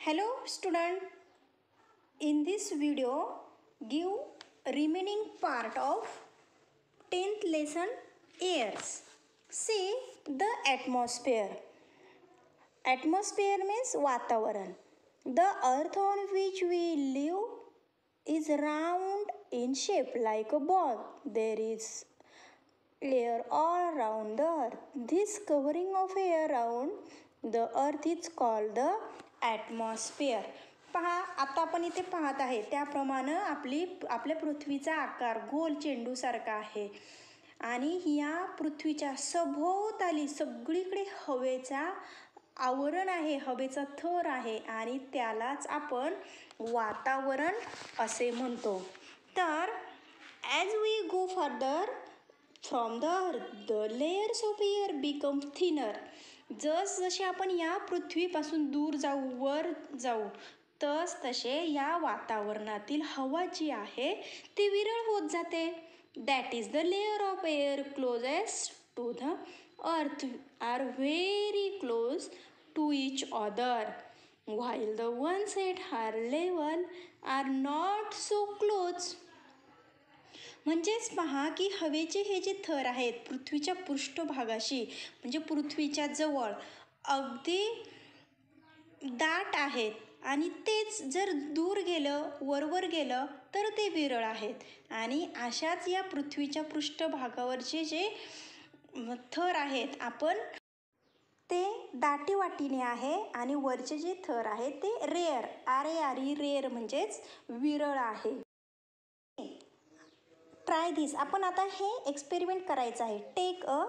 Hello student, in this video give remaining part of 10th lesson airs. See the atmosphere. Atmosphere means वातावरण. The earth on which we live is round in shape like a ball. There is air all around the earth. This covering of air around the earth is called the atmosphere. पहा, आता आपण इथे पाहत आहे त्याप्रमाणे आपल्या पृथ्वीचा आकार गोल चेंडूसारखा आहे आणि या पृथ्वीच्या सभोवताली सगळीकडे हवेचा आवरण आहे, हवेचा थर आहे आणि त्यालाच आपण वातावरण असे म्हणतो. तर as we go further from the earth the layers of air become thinner. जसजसे आपण या पृथ्वीपासून दूर जाऊ, वर जाऊ, तसे या वातावरणातील हवा जी आहे ती विरळ होत जाते. That is the layer of air closest to the earth are very close to each other while the ones at higher level are not so close. म्हणजेच पहा की हवेचे हे जे थर आहेत पृथ्वीच्या पृष्ठभागाशी म्हणजे पृथ्वीच्या जवळ अगदी दाट आहेत आणि तेच जर दूर गेलं, वरवर गेलं तर ते विरळ आहेत. आणि अशाच या पृथ्वीच्या पृष्ठभागावरचे जे थर आहेत आपण ते दाटीवाटीने आहे आणि वरचे जे थर आहे ते रेअर, रेअर म्हणजेच विरळ आहे. Try this. आपण आता हे एक्सपेरिमेंट करायचं आहे. Take a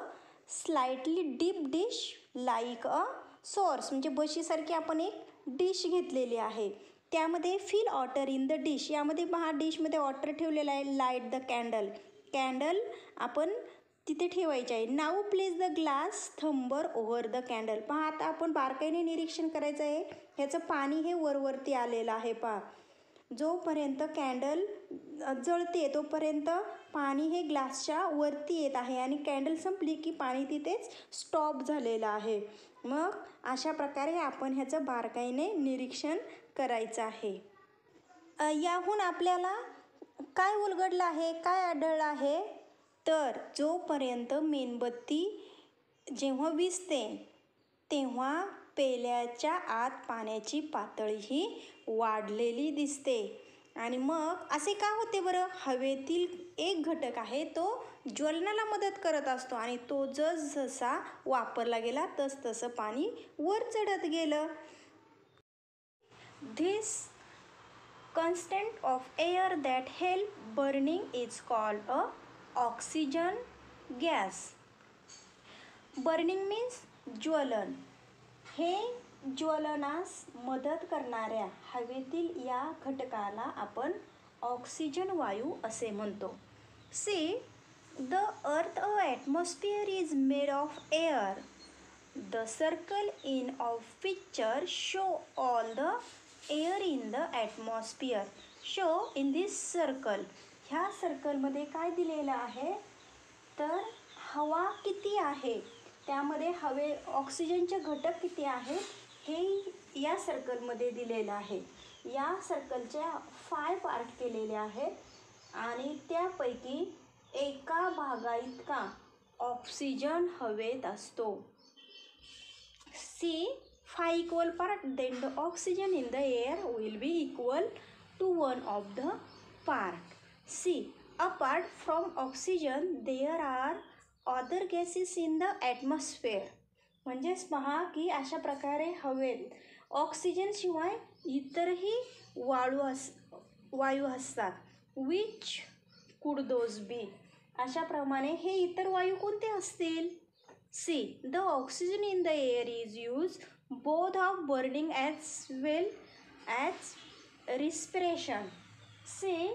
slightly deep dish like a saucer म्हणजे बशीसारखी आपण एक डिश घेतलेली आहे. त्यामध्ये fill water in the dish. यामध्ये पहा डिशमध्ये वॉटर ठेवलेलं आहे. लाईट द कॅन्डल आपण तिथे ठेवायचे आहे. Now place the glass tumbler over the candle. पहा आता आपण बारकाईने निरीक्षण करायचं आहे. ह्याचं पाणी हे वरवरती आलेलं आहे. पहा जोपर्यंत कॅन्डल जळते तोपर्यंत पाणी हे ग्लासच्या वरती येत आहे आणि कॅन्डल संपली की पाणी तिथेच स्टॉप झालेलं आहे. मग अशा प्रकारे आपण ह्याचं बारकाईने निरीक्षण करायचं आहे. याहून आपल्याला काय उलगडलं आहे, काय आढळलं आहे, तर जोपर्यंत मेणबत्ती जेव्हा विझते तेव्हा पेल्याच्या आत पाण्याची पातळी ही वाढलेली दिसते. आणि मग असे का होते बरं? हवेतील एक घटक आहे तो ज्वलनाला मदत करत असतो आणि तो जसजसा वापरला गेला तसतसं पाणी वर चढत गेलं. This constant of air that help burning is called a oxygen gas. Burning means ज्वलन. हे ज्वलनास मदत करणाऱ्या हवेतील या घटकाला आपण ऑक्सिजन वायू असे म्हणतो. See the earth atmosphere is made of air. The circle in of picture show all the air in the atmosphere. Show in this circle. ह्या सर्कलमध्ये काय दिलेलं आहे तर हवा किती आहे, त्यामध्ये ऑक्सिजनचे घटक किती आहेत हे या सर्कलमध्ये दिलेलं आहे. या सर्कलच्या 5 पार्ट केलेले आहेत आणि त्यापैकी एका भागाइतका ऑक्सिजन हवेत असतो. See 5 equal part, then the oxygen in the air will be equal to 1 of the part. See apart from oxygen there are other gases in the atmosphere. म्हणजेच पहा की अशा प्रकारे हवेत ऑक्सिजनशिवाय इतरही वायू असतात. विच कुड दोज बी. अशाप्रमाणे हे इतर वायू कोणते असतील? See the oxygen in the air is use both of burning as well as respiration. See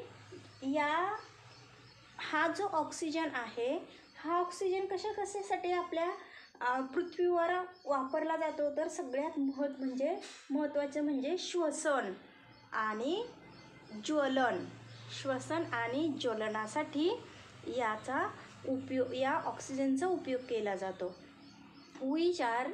हा जो ऑक्सिजन आहे हा ऑक्सिजन कशासाठी आपल्या पृथ्वीवर वापरला जातो तर सगळ्यात महत्त्वाचं म्हणजे श्वसन आणि ज्वलन. श्वसन आणि ज्वलनासाठी या ऑक्सिजनचा उपयोग केला जातो. Which are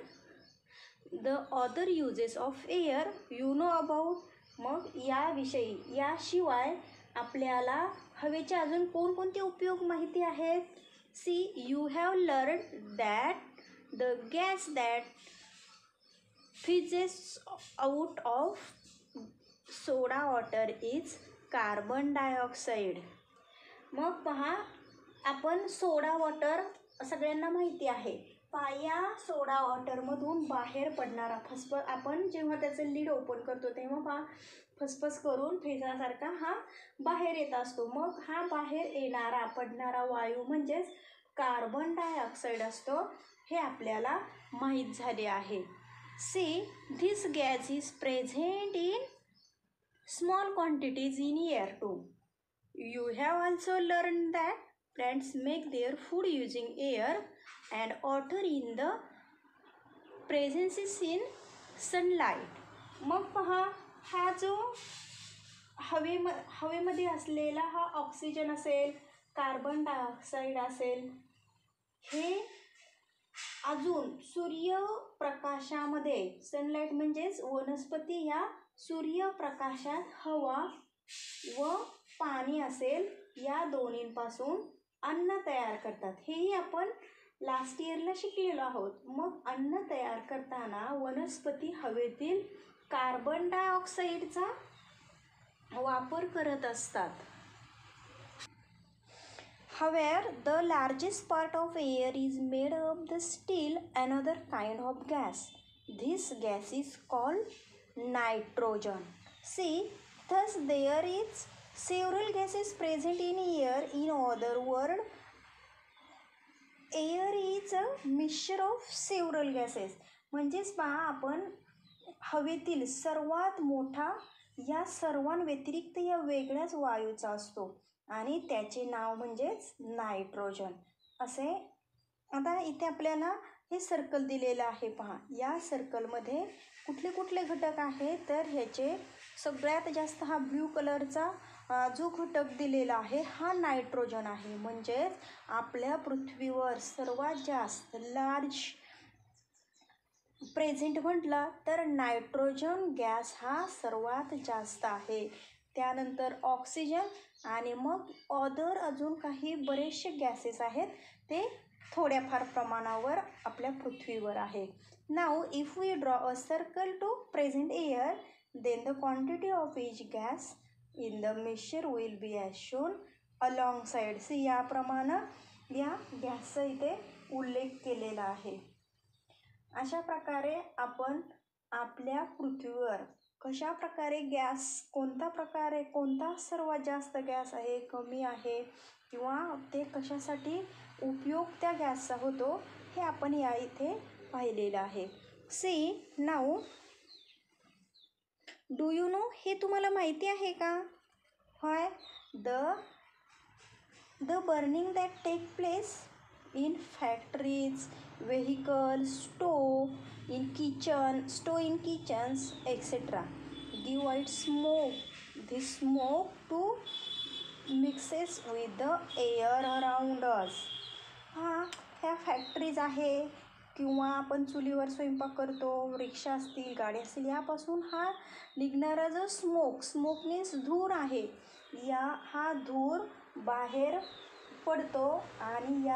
the other uses of air you know about. मग याविषयी, याशिवाय आपल्याला हवेचे अजून कोणकोणते उपयोग माहिती आहेत? See, you have learn that the gas that fizzes out of soda water is carbon dioxide. मग पहा, आपण सोडा वॉटर सगळ्यांना माहिती आहे. या सोडा वॉटरमधून बाहेर पडणारा फसफस, आपण जेव्हा त्याचं लीड ओपन करतो तेव्हा पहा फसफस करून फेसासारखा हा बाहेर येत असतो. मग हा बाहेर येणारा पडणारा वायू म्हणजेच कार्बन डायऑक्साईड असतो, हे आपल्याला माहीत झाले आहे. See, this gas is present in small quantities in air too. You have also learn that plants make their food using air and water in the presence in sunlight. मग पहा, हा जो हवेमध्ये असलेला हा ऑक्सिजन असेल, कार्बन डायऑक्साईड असेल, हे अजून सूर्यप्रकाशामध्ये, सनलाईट म्हणजेच वनस्पती या सूर्यप्रकाशात हवा व पाणी असेल या दोन्हींपासून अन्न तयार करतात. हेही आपण लास्ट इयरला शिकलेलो आहोत. मग अन्न तयार करताना वनस्पती हवेतील कार्बन डायऑक्साईडचा वापर करत असतात. However, the largest part of air is made of the still another kind of gas. This gas is called nitrogen. See, thus there is several gases present in air. In other words, air is a mixture of several gases. म्हणजेच पहा, आपण हवेतील सर्वात मोठा या सर्वांव्यतिरिक्त या वेगळ्याच वायूचा असतो आणि त्याचे नाव म्हणजेच नायट्रोजन असे. आता इथे आपल्याला हे सर्कल दिलेलं आहे पहा. या सर्कलमध्ये कुठले कुठले घटक आहेत, तर ह्याचे सगळ्यात जास्त हा ब्ल्यू कलरचा जो घटक दिलेला आहे हा नायट्रोजन आहे. म्हणजेच आपल्या पृथ्वीवर सर्वात जास्त लार्ज प्रेझेंट म्हटला तर नायट्रोजन गॅस हा सर्वात जास्त आहे. त्यानंतर ऑक्सिजन आणि मग अदर अजून काही बरेचसे गॅसेस आहेत, ते थोड्याफार प्रमाणावर आपल्या पृथ्वीवर आहे. Now if we draw a circle to present air, then the quantity of each gas in the mixture will be as shown along side. See, याप्रमाणे या गॅसचा इथे उल्लेख केलेला आहे. अशा प्रकारे आपण आपल्या पृथ्वीवर कशा प्रकारे गॅस, कोणता सर्वात जास्त गॅस आहे, कमी आहे, किंवा ते कशासाठी उपयोग त्या गॅसचा होतो, हे आपण या इथे पाहिलेलं आहे. See, now do you know, हे तुम्हाला माहिती आहे का? Why the burning that take place in factories, vehicles, stove in kitchens etc. give white smoke. This smoke too mixes with the air around us. ह्या फॅक्टरीज आहे किंवा आपण चुलीवर स्वयंपाक करतो, रिक्षा असतील, गाडी असतील, यापासून हा निघणारा जो स्मोक मीन्स धूर आहे, हा धूर बाहेर पडतो आणि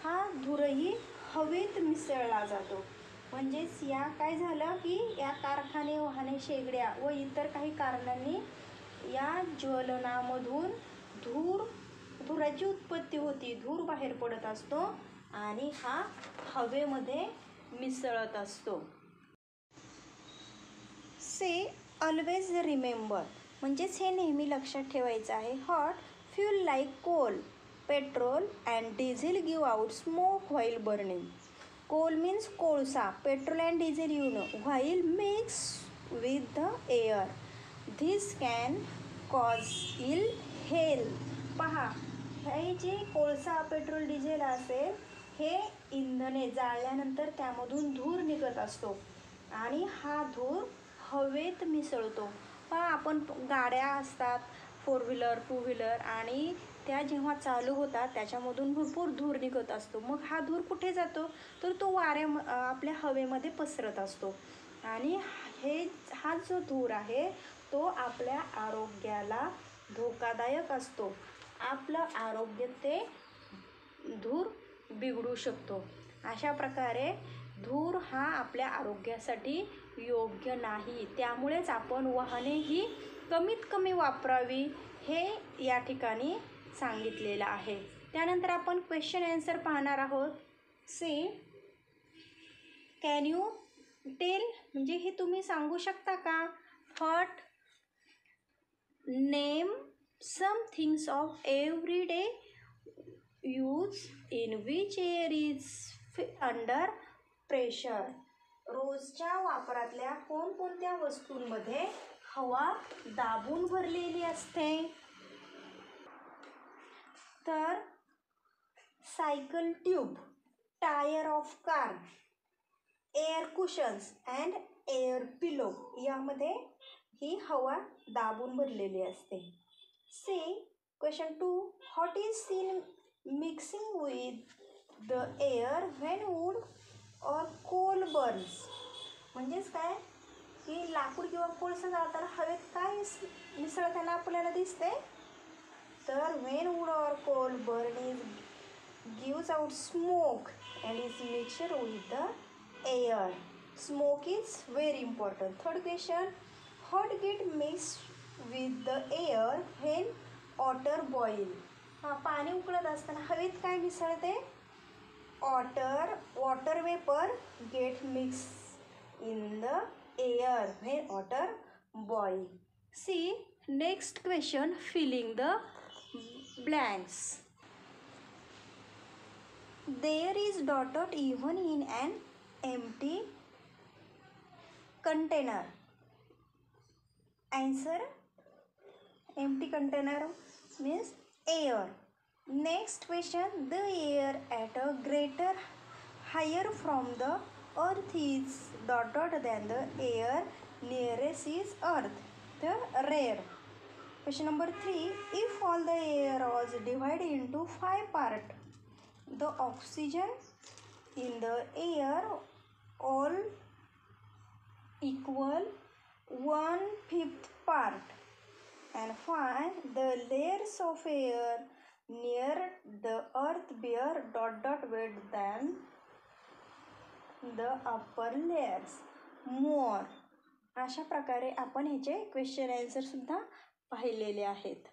हा धूरही हवेत मिसळला जातो. म्हणजेच या काय झालं की या कारखाने, वाहने, शेगड्या व इतर काही कारणांनी या ज्वलनामधून धुराची उत्पत्ती होती, धूर बाहेर पडत असतो आणि हा हवेमध्ये मिसळत असतो. से ऑलवेज रिमेंबर, म्हणजेच हे नेहमी लक्षात ठेवायचं आहे. Hot fuel like coal, petrol and diesel give out smoke while burning. Coal means कोळसा, petrol and diesel you know, while mix with the air. This can cause ill health. पहा, हे जे कोळसा, पेट्रोल, डिझेल असेल, हे इंधने जाळल्यानंतर त्यामधून धूर निघत असतो आणि हा धूर हवेत मिसळतो. पहा, आपण गाड्या असतात, 4 व्हीलर, 2 व्हीलर, आणि त्या जेव्हा चालू होतात त्याच्यामधून भरपूर धूर निघत असतो. मग हा धूर कुठे जातो, तर तो आपल्या हवेमध्ये पसरत असतो. आणि हा जो धूर आहे तो आपल्या आरोग्याला धोकादायक असतो. आपलं आरोग्य ते धूर बिघडू शकतो. अशा प्रकारे धूर हा आपल्या आरोग्यासाठी योग्य नाही. त्यामुळेच आपण वाहने ही कमीत कमी वापरावी हे या ठिकाणी सांगितलेलं आहे. त्यानंतर आपण क्वेश्चन आन्सर पाहणार आहोत. सी, कॅन यू टेल, म्हणजे हे तुम्ही सांगू शकता का, what name some things of everyday use in which air is under pressure. रोजच्या वापरातल्या कोणकोणत्या वस्तूंमध्ये हवा दाबून भरलेली असते. तर cycle tube, tyre of car, air cushions and air pillow यामध्ये ही हवा दाबून भरलेली असते. See, question 2, what is seen mixing with the air when wood or coal burns. म्हणजेच काय की लाकूड किंवा कोळसा जाळताना हवेत काय मिसळताना आपल्याला दिसते, तर when wood or coal burn gives out smoke and is mixture with the air. Smoke is very important. Third question, what get mixed with the air when water boil. पाणी उकळत असताना हवेत काय मिसळते, water vapor get mixed in the air when water boil. See, next question, filling the blanks. There is dot even in an empty container. Answer, empty container means air. Next question, the air at a greater higher from the earth is dot than the air nearest is earth, the rare. Question number 3, if all the air was divided into 5 parts, the oxygen in the air all equal 1/5 part, and find the layers of air near the earth bear dot weight than the upper layers more. अशा प्रकारे आपण ह्याचे question answer सुद्धा पाहिलेले आहेत.